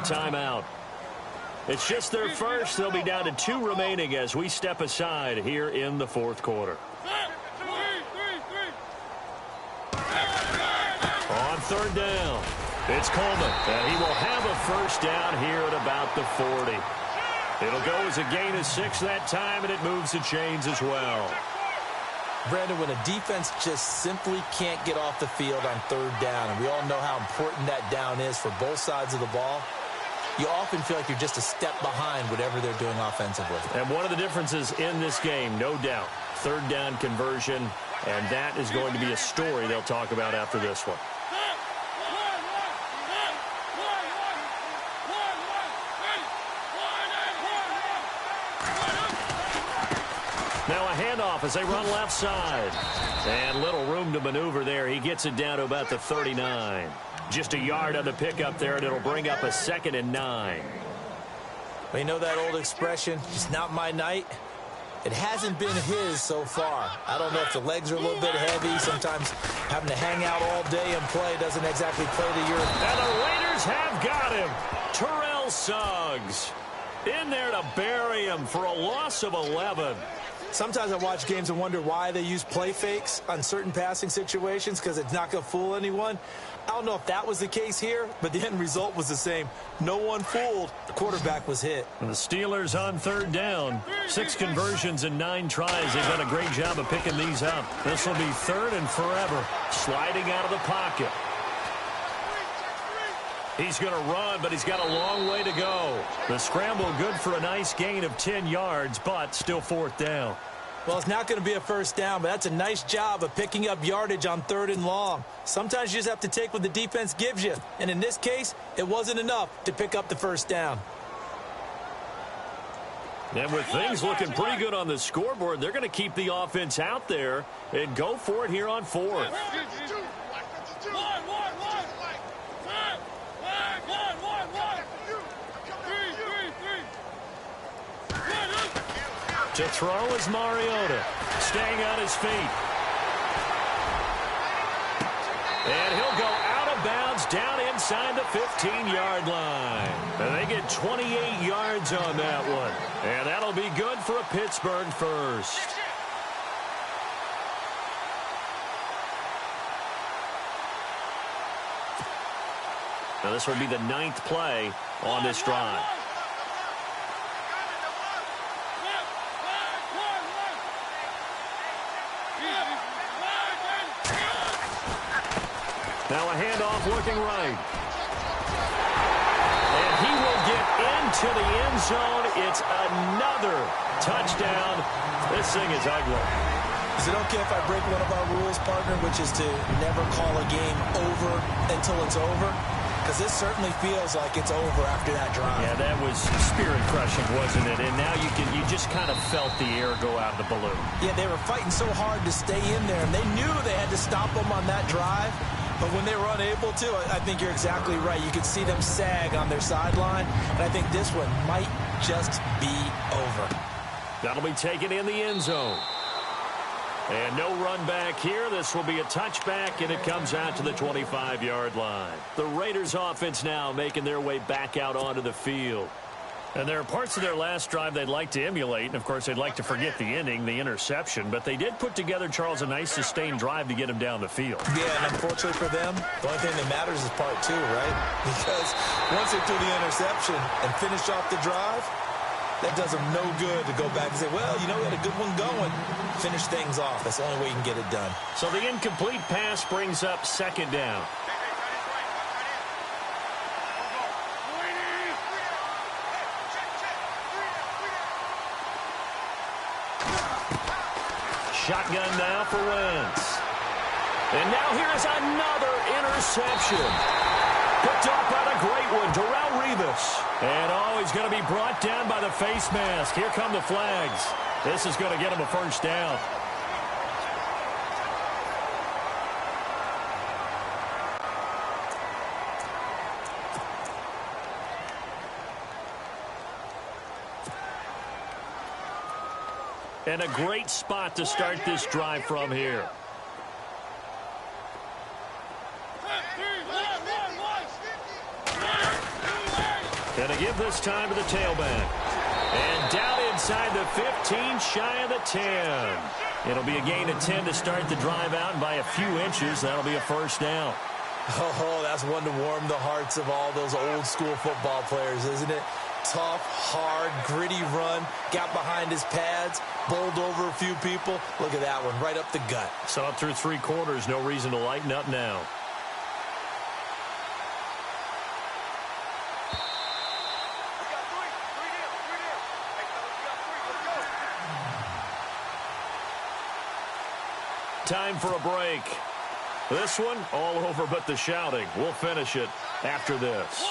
timeout. It's just their first. They'll be down to 2 remaining as we step aside here in the fourth quarter. On third down, it's Coleman, and he will have a first down here at about the 40. It'll go as a gain of 6 that time, and it moves the chains as well. Brandon, when a defense just simply can't get off the field on third down, and we all know how important that down is for both sides of the ball, you often feel like you're just a step behind whatever they're doing offensively. And one of the differences in this game, no doubt, third down conversion, and that is going to be a story they'll talk about after this one. Now a handoff as they run left side. And little room to maneuver there. He gets it down to about the 39. Just a yard on the pickup there, and it'll bring up a 2nd and 9. Well, you know that old expression, it's not my night? It hasn't been his so far. I don't know if the legs are a little bit heavy. Sometimes having to hang out all day and play doesn't exactly play to your... And the Raiders have got him. Terrell Suggs in there to bury him for a loss of 11. Sometimes I watch games and wonder why they use play fakes on certain passing situations, because it's not going to fool anyone. I don't know if that was the case here, but the end result was the same. No one fooled. The quarterback was hit. And the Steelers on third down. 6 conversions and 9 tries. They've done a great job of picking these up. This will be 3rd and forever. Sliding out of the pocket. He's going to run, but he's got a long way to go. The scramble good for a nice gain of 10 yards, but still 4th down. Well, it's not going to be a first down, but that's a nice job of picking up yardage on 3rd and long. Sometimes you just have to take what the defense gives you. And in this case, it wasn't enough to pick up the first down. And with things looking pretty good on the scoreboard, they're going to keep the offense out there and go for it here on 4th. To throw is Mariota, staying on his feet. And he'll go out of bounds down inside the 15-yard line. And they get 28 yards on that one. And that'll be good for a Pittsburgh first. Now this would be the 9th play on this drive. Now a handoff looking right. And he will get into the end zone. It's another touchdown. This thing is ugly. Is it okay if I break one of our rules, partner, which is to never call a game over until it's over? Because this certainly feels like it's over after that drive. Yeah, that was spirit-crushing, wasn't it? And now you just kind of felt the air go out of the balloon. Yeah, they were fighting so hard to stay in there, and they knew they had to stop them on that drive. But when they were unable to, I think you're exactly right. You could see them sag on their sideline, and I think this one might just be over. That'll be taken in the end zone. And no run back here. This will be a touchback, and it comes out to the 25-yard line. The Raiders offense now making their way back out onto the field. And there are parts of their last drive they'd like to emulate. And, of course, they'd like to forget the ending, the interception. But they did put together, Charles, a nice sustained drive to get him down the field. Yeah, and unfortunately for them, the only thing that matters is part 2, right? Because once they threw the interception and finished off the drive, that does them no good to go back and say, well, you know, we had a good one going. Finish things off. That's the only way you can get it done. So the incomplete pass brings up 2nd down. Shotgun now for Wentz. And now here's another interception. Picked off by the great one, Darrelle Revis. And, he's going to be brought down by the face mask. Here come the flags. This is going to get him a first down. And a great spot to start this drive from here. Gonna give this time to the tailback. And down inside the 15, shy of the 10. It'll be a gain of 10 to start the drive out, and by a few inches, that'll be a first down. Oh, that's one to warm the hearts of all those old-school football players, isn't it? Tough, hard, gritty run, got behind his pads, bowled over a few people. Look at that one, right up the gut. So up through 3 quarters, no reason to lighten up now. Time for a break. This one, all over but the shouting. We'll finish it after this.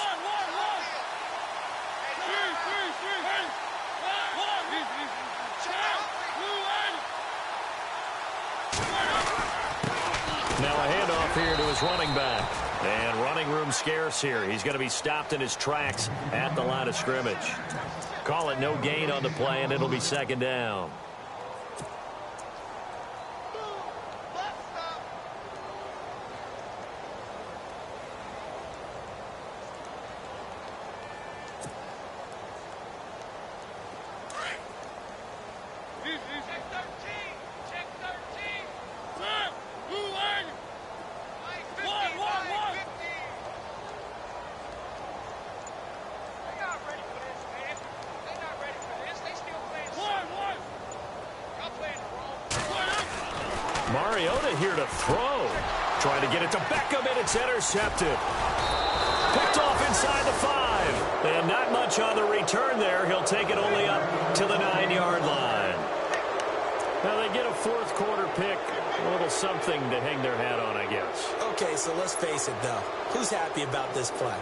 Now a handoff here to his running back. And running room scarce here. He's going to be stopped in his tracks at the line of scrimmage. Call it no gain on the play, and it'll be second down. Mariota here to throw. Trying to get it to Beckham, and it's intercepted. Picked off inside the 5. And not much on the return there. He'll take it only up to the 9-yard line. Now they get a fourth quarter pick. A little something to hang their hat on, I guess. Okay, so let's face it, though. Who's happy about this play?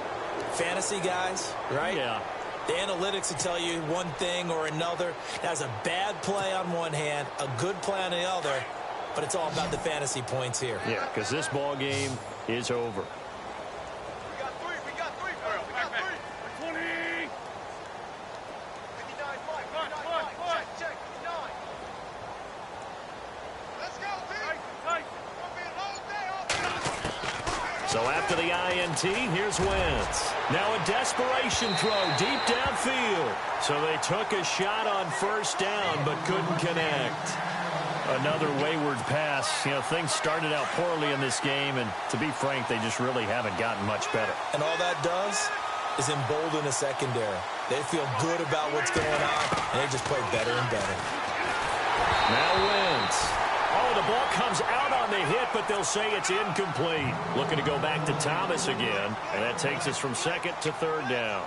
Fantasy guys, right? Yeah. The analytics will tell you one thing or another. That's a bad play on one hand, a good play on the other. But it's all about the fantasy points here. Yeah, because this ball game is over. We got three. We got 20. 59, 5. Check. 9. Let's go, Pete. So after the INT, here's Wentz. Now a desperation throw deep downfield. So they took a shot on first down but couldn't connect. Another wayward pass. You know, things started out poorly in this game, and to be frank, they just really haven't gotten much better. And all that does is embolden the secondary. They feel good about what's going on, and they just play better and better. Now Wentz. Oh, the ball comes out on the hit, but they'll say it's incomplete. Looking to go back to Thomas again, and that takes us from second to third down.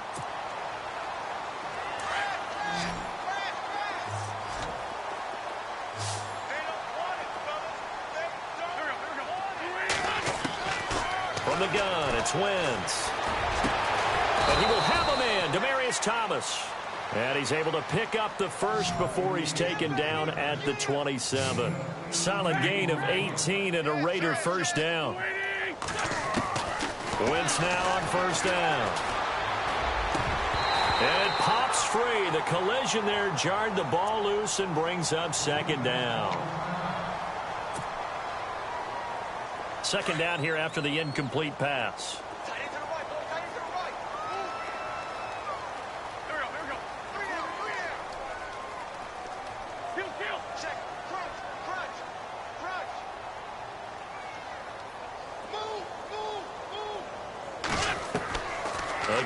From the gun, it's Wentz. And he will have a man, Demaryius Thomas. And he's able to pick up the first before he's taken down at the 27. Solid gain of 18 and a Raider first down. Wentz now on first down. And it pops free. The collision there jarred the ball loose and brings up second down. Second down here after the incomplete pass. Tight into the right, boy. Tight into the right. Here we go. 3 down. Kill. Check. Crunch. Move.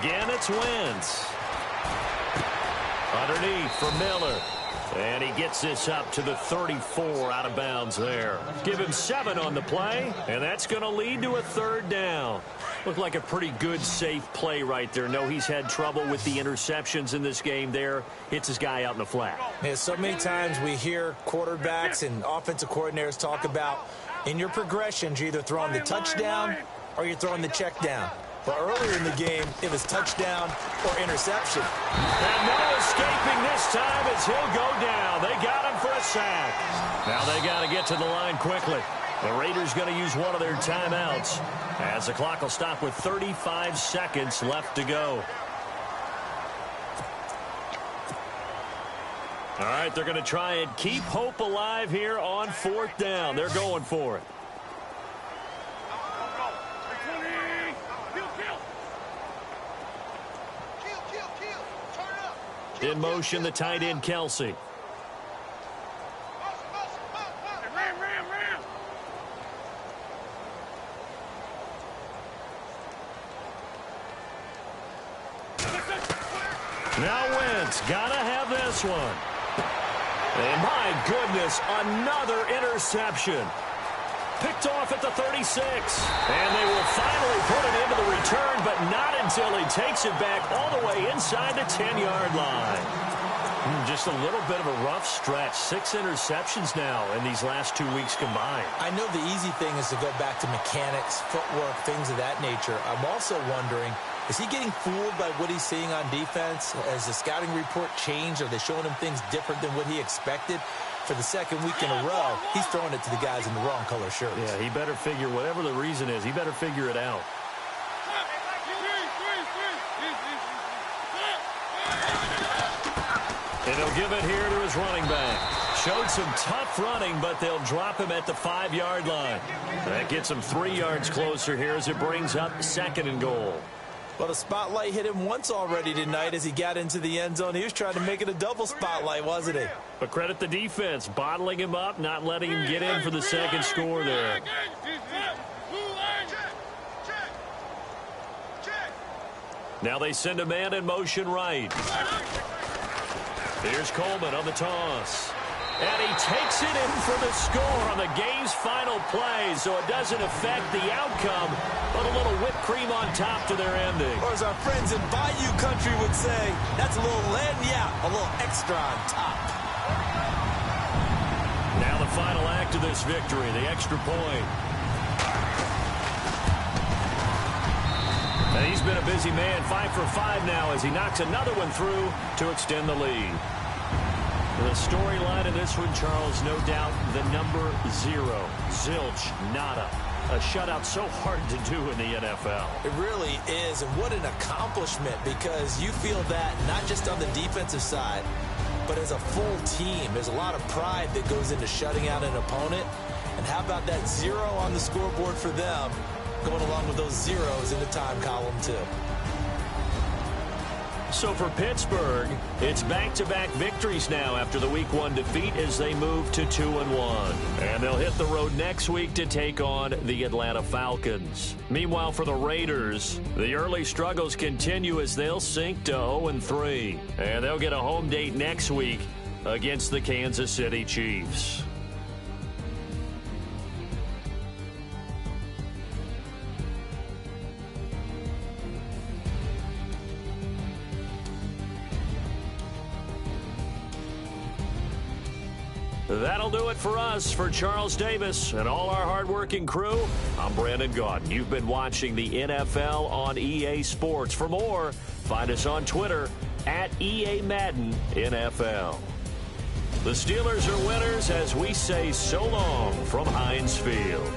Again, it's Wentz. Underneath for Miller. And he gets this up to the 34 out of bounds there. Give him 7 on the play, and that's going to lead to a third down. Looked like a pretty good, safe play right there. No, he's had trouble with the interceptions in this game there. Hits his guy out in the flat. Yeah, so many times we hear quarterbacks and offensive coordinators talk about in your progressions, you're either throwing the touchdown or you're throwing the check down. But earlier in the game, it was touchdown or interception. And no escaping this time as he'll go down. They got him for a sack. Now they got to get to the line quickly. The Raiders going to use one of their timeouts as the clock will stop with 35 seconds left to go. All right, they're going to try and keep hope alive here on fourth down. They're going for it. Kill. In motion, the tight end, Kelsey. Now Wentz, gotta have this one. And my goodness, another interception. Picked off at the 36. And they will finally put it into the return, but not until he takes it back all the way inside the 10-yard line. Just a little bit of a rough stretch. 6 interceptions now in these last 2 weeks combined. I know the easy thing is to go back to mechanics, footwork, things of that nature. I'm also wondering, is he getting fooled by what he's seeing on defense? Has the scouting report changed? Are they showing him things different than what he expected? For the second week in a row, he's throwing it to the guys in the wrong color shirts. Yeah, he better figure, whatever the reason is, he better figure it out. And he'll give it here to his running back. Showed some tough running, but they'll drop him at the 5-yard line. That gets him 3 yards closer here as it brings up 2nd and goal. Well, the spotlight hit him once already tonight as he got into the end zone. He was trying to make it a double spotlight, wasn't he? But credit the defense, bottling him up, not letting him get in for the second score there. Now they send a man in motion right. Here's Coleman on the toss. And he takes it in for the score on the game's final play, so it doesn't affect the outcome, but a little whipped cream on top to their ending. Or as our friends in Bayou Country would say, that's a little lagniappe, a little extra on top. Now the final act of this victory, the extra point. And he's been a busy man, 5 for 5 now as he knocks another one through to extend the lead. The storyline in this one, Charles, no doubt the number 0. Zilch, nada. A shutout so hard to do in the NFL. It really is, and what an accomplishment, because you feel that not just on the defensive side, but as a full team. There's a lot of pride that goes into shutting out an opponent. And how about that 0 on the scoreboard for them, going along with those zeros in the time column, too. So for Pittsburgh, it's back-to-back victories now after the Week 1 defeat as they move to 2-1. And they'll hit the road next week to take on the Atlanta Falcons. Meanwhile, for the Raiders, the early struggles continue as they'll sink to 0-3. And they'll get a home date next week against the Kansas City Chiefs. That'll do it for us. For Charles Davis and all our hardworking crew, I'm Brandon Gaudin. You've been watching the NFL on EA Sports. For more, find us on Twitter at EA Madden NFL. The Steelers are winners as we say so long from Heinz Field.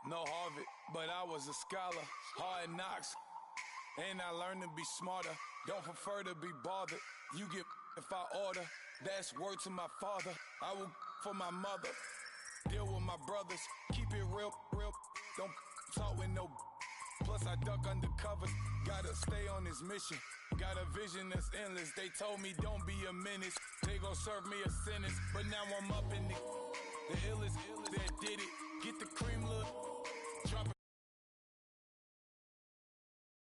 no Harvard, but I was a scholar. Hard knocks, and I learned to be smarter. Don't prefer to be bothered. You get if I order. That's word to my father. I will for my mother. Deal with my brothers. Keep it real, real. Don't talk with no. Plus I duck under covers. Gotta stay on this mission. Got a vision that's endless. They told me don't be a menace. They gon' serve me a sentence. But now I'm up in the illest that did it. Get the cream, little